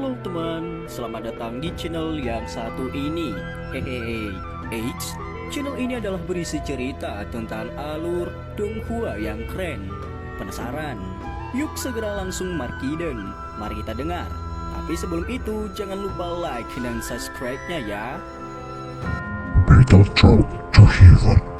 Halo teman, selamat datang di channel yang satu ini. Hehehe, Eits, channel ini adalah berisi cerita tentang alur Donghua yang keren. Penasaran? Yuk segera langsung markiden, mari kita dengar. Tapi sebelum itu, jangan lupa like dan subscribe-nya ya. Battle Talk to Heaven.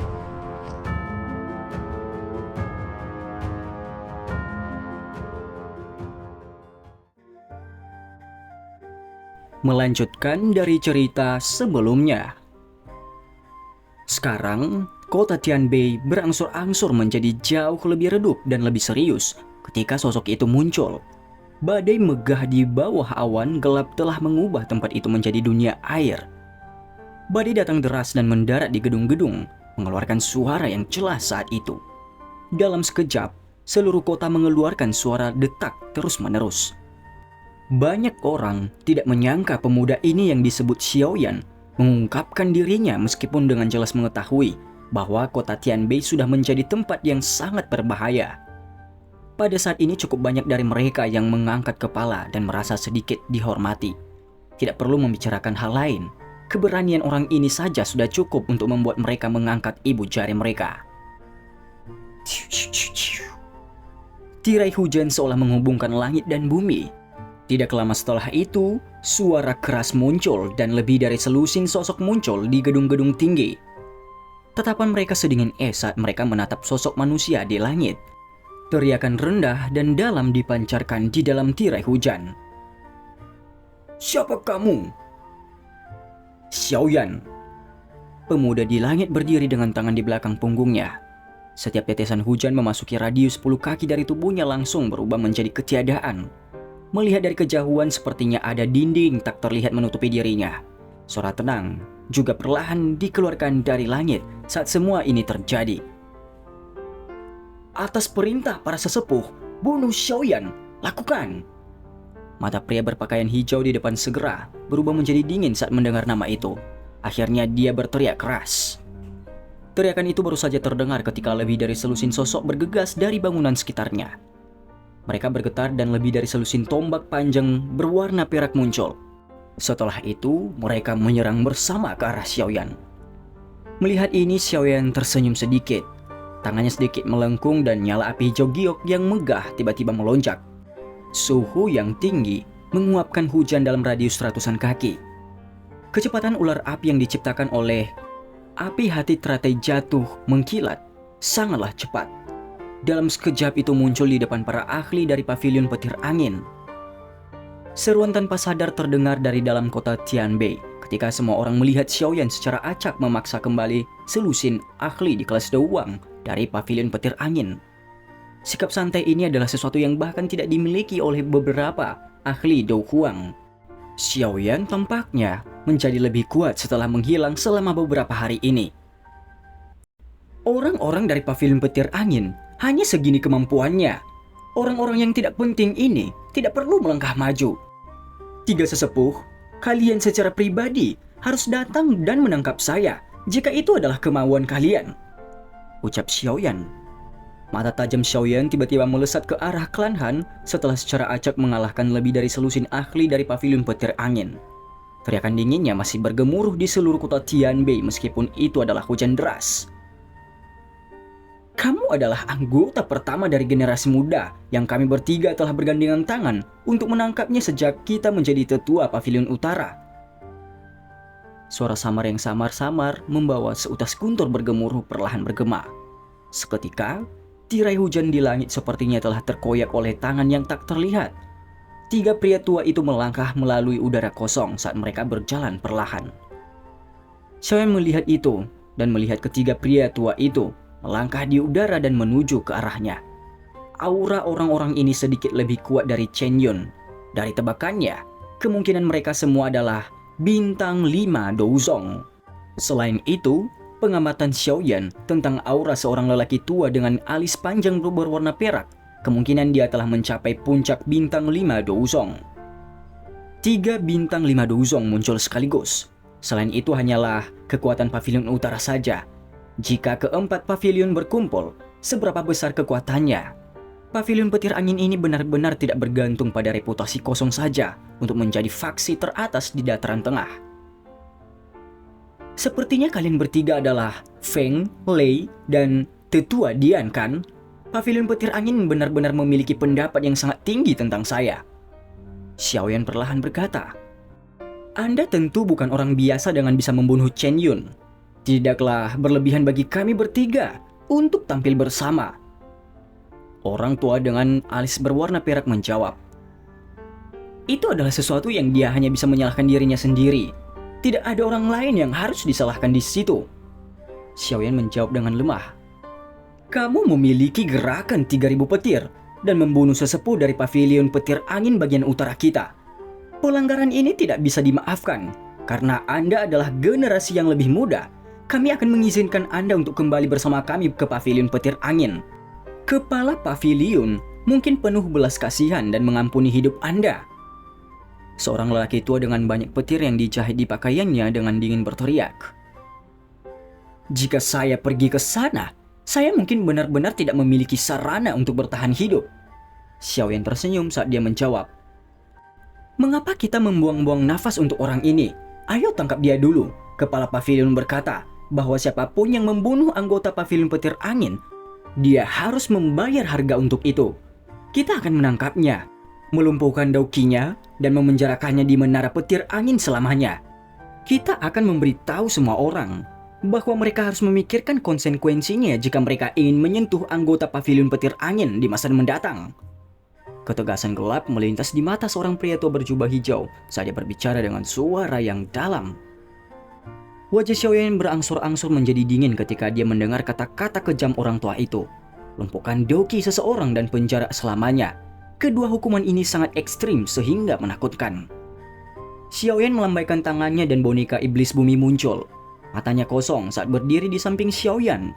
Melanjutkan dari cerita sebelumnya. Sekarang, kota Tianbei berangsur-angsur menjadi jauh lebih redup dan lebih serius ketika sosok itu muncul. Badai megah di bawah awan gelap telah mengubah tempat itu menjadi dunia air. Badai datang deras dan mendarat di gedung-gedung, mengeluarkan suara yang jelas saat itu. Dalam sekejap, seluruh kota mengeluarkan suara detak terus-menerus. Banyak orang tidak menyangka pemuda ini yang disebut Xiaoyan mengungkapkan dirinya meskipun dengan jelas mengetahui bahwa kota Tianbei sudah menjadi tempat yang sangat berbahaya. Pada saat ini cukup banyak dari mereka yang mengangkat kepala dan merasa sedikit dihormati. Tidak perlu membicarakan hal lain. Keberanian orang ini saja sudah cukup untuk membuat mereka mengangkat ibu jari mereka. Tirai hujan seolah menghubungkan langit dan bumi. Tidak lama setelah itu, suara keras muncul dan lebih dari selusin sosok muncul di gedung-gedung tinggi. Tatapan mereka sedingin es saat mereka menatap sosok manusia di langit. Teriakan rendah dan dalam dipancarkan di dalam tirai hujan. "Siapa kamu?" "Xiaoyan." Pemuda di langit berdiri dengan tangan di belakang punggungnya. Setiap tetesan hujan memasuki radius 10 kaki dari tubuhnya langsung berubah menjadi ketiadaan. Melihat dari kejauhan sepertinya ada dinding tak terlihat menutupi dirinya. Suara tenang juga perlahan dikeluarkan dari langit saat semua ini terjadi. "Atas perintah para sesepuh, bunuh Xiaoyan, lakukan!" Mata pria berpakaian hijau di depan segera berubah menjadi dingin saat mendengar nama itu. Akhirnya dia berteriak keras. Teriakan itu baru saja terdengar ketika lebih dari selusin sosok bergegas dari bangunan sekitarnya. Mereka bergetar dan lebih dari selusin tombak panjang berwarna perak muncul. Setelah itu, mereka menyerang bersama ke arah Xiaoyan. Melihat ini, Xiaoyan tersenyum sedikit. Tangannya sedikit melengkung dan nyala api hijau giok yang megah tiba-tiba melonjak. Suhu yang tinggi menguapkan hujan dalam radius ratusan kaki. Kecepatan ular api yang diciptakan oleh api hati teratai jatuh mengkilat sangatlah cepat. Dalam sekejap itu muncul di depan para ahli dari pavilion petir angin. Seruan tanpa sadar terdengar dari dalam kota Tianbei ketika semua orang melihat Xiaoyan secara acak memaksa kembali selusin ahli di kelas Douwang dari pavilion petir angin. Sikap santai ini adalah sesuatu yang bahkan tidak dimiliki oleh beberapa ahli Douwang. Xiaoyan tampaknya menjadi lebih kuat setelah menghilang selama beberapa hari ini. Orang-orang dari pavilion petir angin hanya segini kemampuannya. Orang-orang yang tidak penting ini tidak perlu melangkah maju. Tiga sesepuh, kalian secara pribadi harus datang dan menangkap saya jika itu adalah kemauan kalian, ucap Xiaoyan. Mata tajam Xiaoyan tiba-tiba melesat ke arah klan Han setelah secara acak mengalahkan lebih dari selusin ahli dari pavilion petir angin. Teriakan dinginnya masih bergemuruh di seluruh kota Tianbei meskipun itu adalah hujan deras. "Kamu adalah anggota pertama dari generasi muda yang kami bertiga telah bergandengan tangan untuk menangkapnya sejak kita menjadi tetua pavilion utara." Suara samar yang samar-samar membawa seutas guntur bergemuruh perlahan bergema. Seketika, tirai hujan di langit sepertinya telah terkoyak oleh tangan yang tak terlihat. Tiga pria tua itu melangkah melalui udara kosong saat mereka berjalan perlahan. Xiaoyan melihat itu dan melihat ketiga pria tua itu melangkah di udara dan menuju ke arahnya. Aura orang-orang ini sedikit lebih kuat dari Chen Yun. Dari tebakannya, kemungkinan mereka semua adalah bintang 5 Douzong. Selain itu, pengamatan Xiaoyan tentang aura seorang lelaki tua dengan alis panjang berwarna perak, kemungkinan dia telah mencapai puncak bintang 5 Douzong. 3 bintang 5 Douzong muncul sekaligus. Selain itu hanyalah kekuatan pavilion utara saja. Jika keempat pavilion berkumpul, seberapa besar kekuatannya? Pavilion petir angin ini benar-benar tidak bergantung pada reputasi kosong saja untuk menjadi faksi teratas di dataran tengah. Sepertinya kalian bertiga adalah Feng, Lei, dan Tetua Dian kan? Pavilion petir angin benar-benar memiliki pendapat yang sangat tinggi tentang saya. Xiaoyan perlahan berkata, Anda tentu bukan orang biasa dengan bisa membunuh Chen Yun. Tidaklah berlebihan bagi kami bertiga untuk tampil bersama. Orang tua dengan alis berwarna perak menjawab, Itu adalah sesuatu yang dia hanya bisa menyalahkan dirinya sendiri. Tidak ada orang lain yang harus disalahkan di situ. Xiaoyan menjawab dengan lemah, Kamu memiliki gerakan 3000 petir dan membunuh sesepuh dari pavilion petir angin bagian utara kita. Pelanggaran ini tidak bisa dimaafkan. Karena Anda adalah generasi yang lebih muda, kami akan mengizinkan Anda untuk kembali bersama kami ke pavilion petir angin. Kepala pavilion mungkin penuh belas kasihan dan mengampuni hidup Anda. Seorang lelaki tua dengan banyak petir yang dijahit di pakaiannya dengan dingin berteriak, Jika saya pergi ke sana, saya mungkin benar-benar tidak memiliki sarana untuk bertahan hidup. Xiaoyan tersenyum saat dia menjawab, Mengapa kita membuang-buang nafas untuk orang ini? Ayo tangkap dia dulu. Kepala pavilion berkata bahwa siapapun yang membunuh anggota pavilion petir angin, dia harus membayar harga untuk itu. Kita akan menangkapnya, melumpuhkan daukinya, dan memenjarakannya di menara petir angin selamanya. Kita akan memberitahu semua orang bahwa mereka harus memikirkan konsekuensinya jika mereka ingin menyentuh anggota pavilion petir angin di masa mendatang. Ketegasan gelap melintas di mata seorang pria tua berjubah hijau saat dia berbicara dengan suara yang dalam. Wajah Xiaoyan berangsur-angsur menjadi dingin ketika dia mendengar kata-kata kejam orang tua itu. Lumpuhkan doki seseorang dan penjara selamanya. Kedua hukuman ini sangat ekstrim sehingga menakutkan. Xiaoyan melambaikan tangannya dan boneka iblis bumi muncul. Matanya kosong saat berdiri di samping Xiaoyan.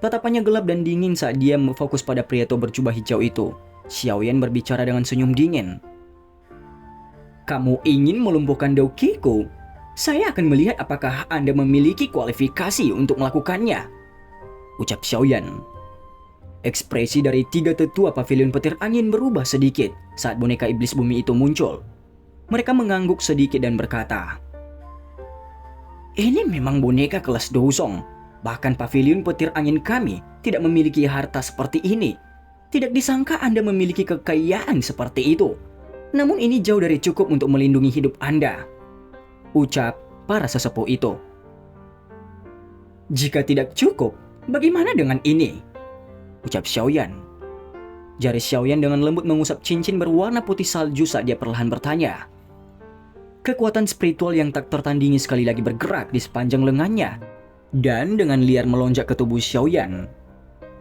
Tatapannya gelap dan dingin saat dia fokus pada pria tua berjubah hijau itu. Xiaoyan berbicara dengan senyum dingin. Kamu ingin melumpuhkan dokiku? Saya akan melihat apakah Anda memiliki kualifikasi untuk melakukannya, ucap Xiaoyan. Ekspresi dari tiga tetua pavilion petir angin berubah sedikit saat boneka iblis bumi itu muncul. Mereka mengangguk sedikit dan berkata, Ini memang boneka kelas Douzong. Bahkan pavilion petir angin kami tidak memiliki harta seperti ini. Tidak disangka Anda memiliki kekayaan seperti itu. Namun ini jauh dari cukup untuk melindungi hidup Anda, ucap para sesepuh itu. Jika tidak cukup, bagaimana dengan ini? Ucap Xiaoyan. Jari Xiaoyan dengan lembut mengusap cincin berwarna putih salju saat dia perlahan bertanya. Kekuatan spiritual yang tak tertandingi sekali lagi bergerak di sepanjang lengannya. Dan dengan liar melonjak ke tubuh Xiaoyan.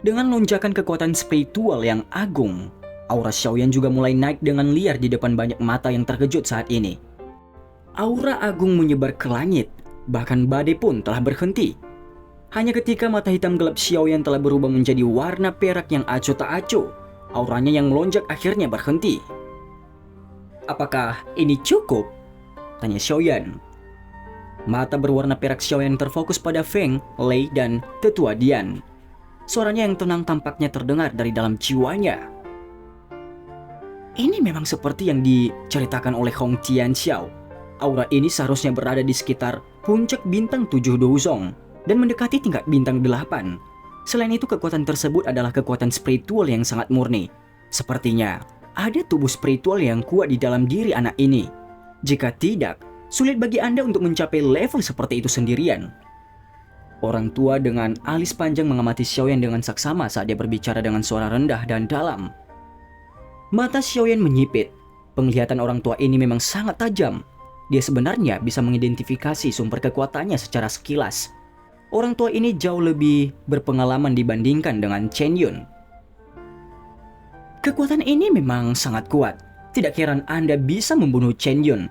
Dengan lonjakan kekuatan spiritual yang agung, aura Xiaoyan juga mulai naik dengan liar di depan banyak mata yang terkejut saat ini. Aura agung menyebar ke langit, bahkan badai pun telah berhenti. Hanya ketika mata hitam gelap Xiaoyan telah berubah menjadi warna perak yang acuh tak acuh, auranya yang melonjak akhirnya berhenti. Apakah ini cukup? Tanya Xiaoyan. Mata berwarna perak Xiaoyan terfokus pada Feng, Lei, dan Tetua Dian. Suaranya yang tenang tampaknya terdengar dari dalam jiwanya. Ini memang seperti yang diceritakan oleh Hong Tianxiao. Aura ini seharusnya berada di sekitar puncak bintang 7 Douzong dan mendekati tingkat bintang 8. Selain itu, kekuatan tersebut adalah kekuatan spiritual yang sangat murni. Sepertinya ada tubuh spiritual yang kuat di dalam diri anak ini. Jika tidak, sulit bagi Anda untuk mencapai level seperti itu sendirian. Orang tua dengan alis panjang mengamati Xiaoyan dengan saksama saat dia berbicara dengan suara rendah dan dalam. Mata Xiaoyan menyipit. Penglihatan orang tua ini memang sangat tajam. Dia sebenarnya bisa mengidentifikasi sumber kekuatannya secara sekilas. Orang tua ini jauh lebih berpengalaman dibandingkan dengan Chen Yun. Kekuatan ini memang sangat kuat. Tidak heran Anda bisa membunuh Chen Yun.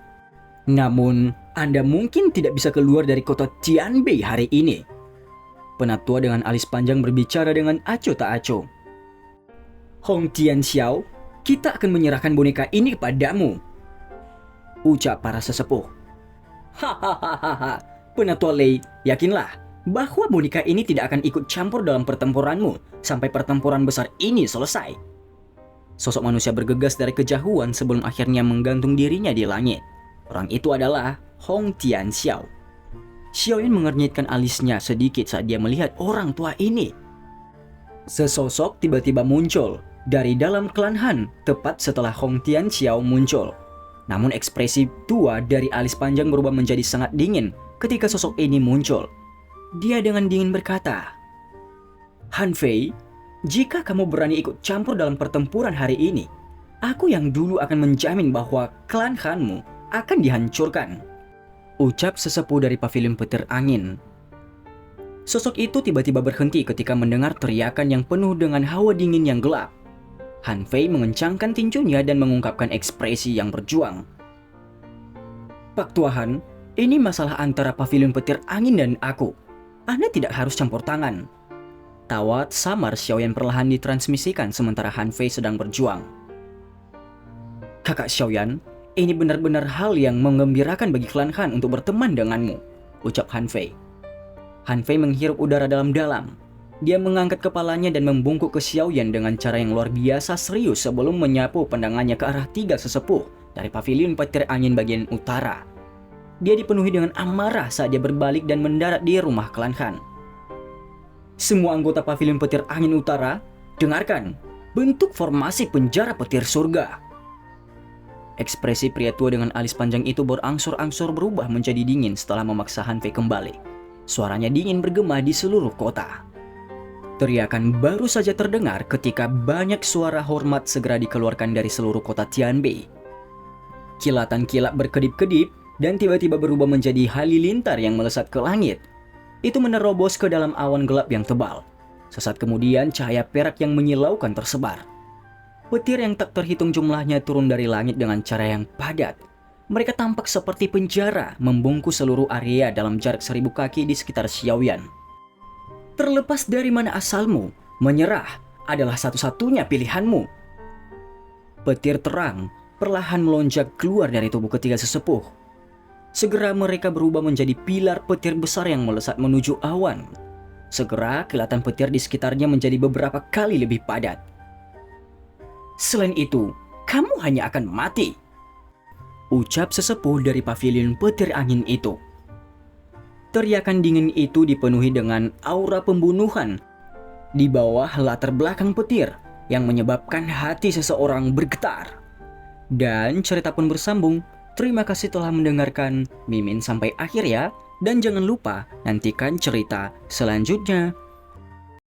Namun, Anda mungkin tidak bisa keluar dari kota Tianbei hari ini. Penatua dengan alis panjang berbicara dengan acuh tak acuh. Hong Tianxiao, kita akan menyerahkan boneka ini kepadamu, ucap para sesepuh. Hahaha, Penatua Lei, yakinlah bahwa boneka ini tidak akan ikut campur dalam pertempuranmu sampai pertempuran besar ini selesai. Sosok manusia bergegas dari kejauhan sebelum akhirnya menggantung dirinya di langit. Orang itu adalah Hong Tianxiao. Xiaoyan mengernyitkan alisnya sedikit saat dia melihat orang tua ini. Sesosok tiba-tiba muncul dari dalam klan Han tepat setelah Hong Tianxiao muncul. Namun ekspresi tua dari alis panjang berubah menjadi sangat dingin ketika sosok ini muncul. Dia dengan dingin berkata, "Han Fei, jika kamu berani ikut campur dalam pertempuran hari ini, aku yang dulu akan menjamin bahwa klan Hanmu akan dihancurkan." Ucap sesepuh dari pavilion petir angin. Sosok itu tiba-tiba berhenti ketika mendengar teriakan yang penuh dengan hawa dingin yang gelap. Han Fei mengencangkan tinjunya dan mengungkapkan ekspresi yang berjuang. "Pak Tuahan, ini masalah antara pavilion petir angin dan aku. Anda tidak harus campur tangan." Tawa samar Xiaoyan perlahan ditransmisikan sementara Han Fei sedang berjuang. "Kakak Xiaoyan, ini benar-benar hal yang menggembirakan bagi klan Han untuk berteman denganmu," ucap Han Fei. Han Fei menghirup udara dalam-dalam. Dia mengangkat kepalanya dan membungkuk ke Xiaoyan dengan cara yang luar biasa serius sebelum menyapu pandangannya ke arah 3 sesepuh dari pavilion petir angin bagian utara. Dia dipenuhi dengan amarah saat dia berbalik dan mendarat di rumah klan Han. "Semua anggota pavilion petir angin utara, dengarkan, bentuk formasi penjara petir surga." Ekspresi pria tua dengan alis panjang itu berangsur-angsur berubah menjadi dingin setelah memaksa Han Fei kembali. Suaranya dingin bergema di seluruh kota. Teriakan baru saja terdengar ketika banyak suara hormat segera dikeluarkan dari seluruh kota Tianbei. Kilatan kilat berkedip-kedip dan tiba-tiba berubah menjadi halilintar yang melesat ke langit. Itu menerobos ke dalam awan gelap yang tebal. Sesaat kemudian cahaya perak yang menyilaukan tersebar. Petir yang tak terhitung jumlahnya turun dari langit dengan cara yang padat. Mereka tampak seperti penjara membungkus seluruh area dalam jarak 1000 kaki di sekitar Xiaoyan. "Terlepas dari mana asalmu, menyerah adalah satu-satunya pilihanmu." Petir terang perlahan melonjak keluar dari tubuh ketiga sesepuh. Segera mereka berubah menjadi pilar petir besar yang melesat menuju awan. Segera kilatan petir di sekitarnya menjadi beberapa kali lebih padat. "Selain itu, kamu hanya akan mati," ucap sesepuh dari pavilion petir angin itu. Teriakan dingin itu dipenuhi dengan aura pembunuhan di bawah latar belakang petir yang menyebabkan hati seseorang bergetar. Dan cerita pun bersambung. Terima kasih telah mendengarkan Mimin sampai akhir ya. Dan jangan lupa nantikan cerita selanjutnya.